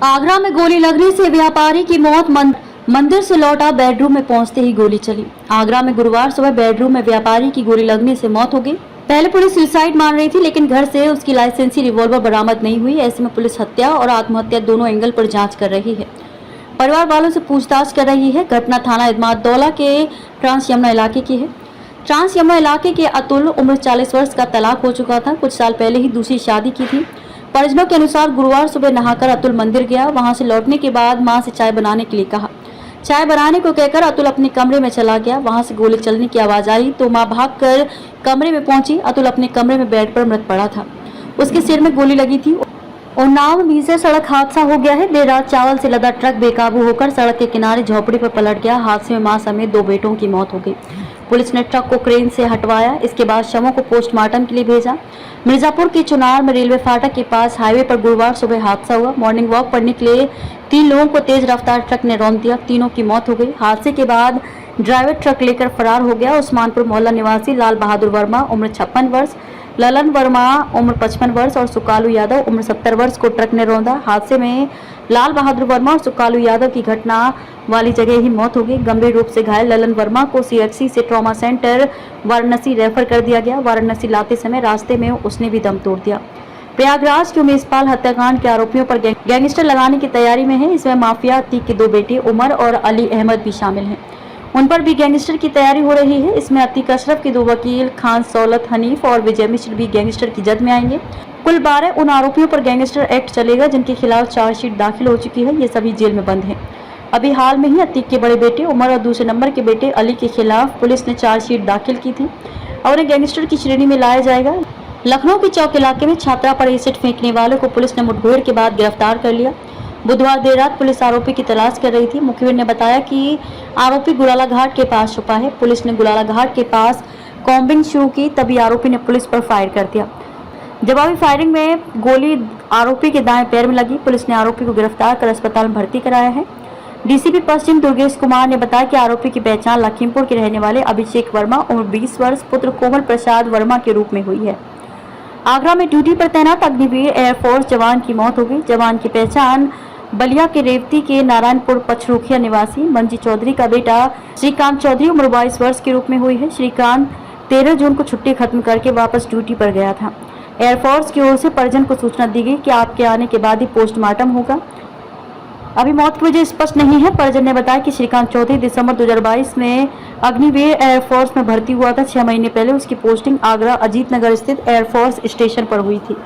आगरा में गोली लगने से व्यापारी की मौत। मंदिर से लौटा, बेडरूम में पहुंचते ही गोली चली। आगरा में गुरुवार सुबह बेडरूम में व्यापारी की गोली लगने से मौत हो गई। पहले पुलिस सुसाइड मान रही थी, लेकिन घर से उसकी लाइसेंसी रिवॉल्वर बरामद नहीं हुई। ऐसे में पुलिस हत्या और आत्महत्या दोनों एंगल पर जांच कर रही है। परिवार वालों से पूछताछ कर रही है। घटना थाना इदमात-दौला के ट्रांस यमुना इलाके की है। ट्रांस यमुना इलाके के अतुल, उम्र 40 वर्ष का, तलाक हो चुका था। कुछ साल पहले ही दूसरी शादी की थी। परिजनों के अनुसार गुरुवार सुबह नहाकर अतुल मंदिर गया। वहां से लौटने के बाद मां से चाय बनाने के लिए कहा। चाय बनाने को कहकर अतुल अपने कमरे में चला गया। वहां से गोली चलने की आवाज आई तो मां भागकर कमरे में पहुंची। अतुल अपने कमरे में बेड पर मृत पड़ा था। उसके सिर में गोली लगी थी। उन्नाव में भीषण सड़क हादसा हो गया है। देर रात चावल से लदा ट्रक बेकाबू होकर सड़क के किनारे झोपड़ी पर पलट गया। हादसे में मां समेत 2 बेटों की मौत हो गई। पुलिस ने ट्रक को क्रेन से हटवाया। इसके बाद शवों को पोस्टमार्टम के लिए भेजा। मिर्जापुर के चुनार में रेलवे फाटक के पास हाईवे पर गुरुवार सुबह हादसा हुआ। मॉर्निंग वॉक करने के लिए 3 लोगों को तेज रफ्तार ट्रक ने रौंद दिया। तीनों की मौत हो गई। हादसे के बाद ड्राइवर ट्रक लेकर फरार हो गया। उस्मानपुर मोहल्ला निवासी लाल बहादुर वर्मा, उम्र 56 वर्ष, ललन वर्मा, उम्र 55 वर्ष और सुकालू यादव, उम्र 70 वर्ष को ट्रक ने रौंदा। हादसे में लाल बहादुर वर्मा और सुकालू यादव की घटना वाली जगह ही मौत हो गई। गंभीर रूप से घायल ललन वर्मा को सीएचसी से ट्रॉमा सेंटर वाराणसी रेफर कर दिया गया। वाराणसी लाते समय रास्ते में उसने भी दम तोड़ दिया। प्रयागराज के उमेशपाल हत्याकांड के आरोपियों पर गैंगस्टर लगाने की तैयारी में है। इसमें माफिया अतीक के 2 बेटे उमर और अली अहमद भी शामिल हैं। उन पर भी गैंगस्टर की तैयारी हो रही है। इसमें अतीक अशरफ के 2 वकील खान सौलत हनीफ और विजय मिश्र भी गैंगस्टर की जद में आएंगे। कुल 12 उन आरोपियों पर गैंगस्टर एक्ट चलेगा जिनके खिलाफ चार्जशीट दाखिल हो चुकी है। ये सभी जेल में बंद हैं। अभी हाल में ही अतीक के बड़े बेटे उमर और दूसरे नंबर के बेटे अली के खिलाफ पुलिस ने चार्जशीट दाखिल की थी और उन्हें गैंगस्टर की श्रेणी में लाया जाएगा। लखनऊ के चौक इलाके में छात्रा पर एसिड फेंकने वाले को पुलिस ने मुठभेड़ के बाद गिरफ्तार कर लिया। बुधवार देर रात पुलिस आरोपी की तलाश कर रही थी। मुखबिर ने बताया कि आरोपी गुलाला घाट के पास छुपा है। पुलिस ने गुलाला घाट के पास कॉम्बिंग शुरू की, तभी आरोपी ने पुलिस पर फायर कर दिया। जवाबी फायरिंग में गोली आरोपी के दाएं पैर में लगी। पुलिस ने आरोपी को गिरफ्तार कर अस्पताल में भर्ती कराया है। डीसीपी पश्चिम दुर्गेश कुमार ने बताया कि आरोपी की पहचान लखीमपुर के रहने वाले अभिषेक वर्मा, उम्र 20 वर्ष, पुत्र कोमल प्रसाद वर्मा के रूप में हुई है। आगरा में ड्यूटी पर तैनात अग्निवीर एयरफोर्स जवान की मौत हो गई। जवान की पहचान बलिया के रेवती के नारायणपुर पचरुखिया निवासी मंजी चौधरी का बेटा श्रीकांत चौधरी, उम्र 22 वर्ष के रूप में हुई है। श्रीकांत 13 जून को छुट्टी खत्म करके वापस ड्यूटी पर गया था। एयरफोर्स की ओर से परिजन को सूचना दी गई कि आपके आने के बाद ही पोस्टमार्टम होगा। अभी मौत की वजह स्पष्ट नहीं है। परिजन ने बताया कि श्रीकांत चौधरी दिसंबर 2022 में अग्निवीर एयरफोर्स में भर्ती हुआ था। 6 महीने पहले उसकी पोस्टिंग आगरा अजीत नगर स्थित एयरफोर्स स्टेशन पर हुई थी।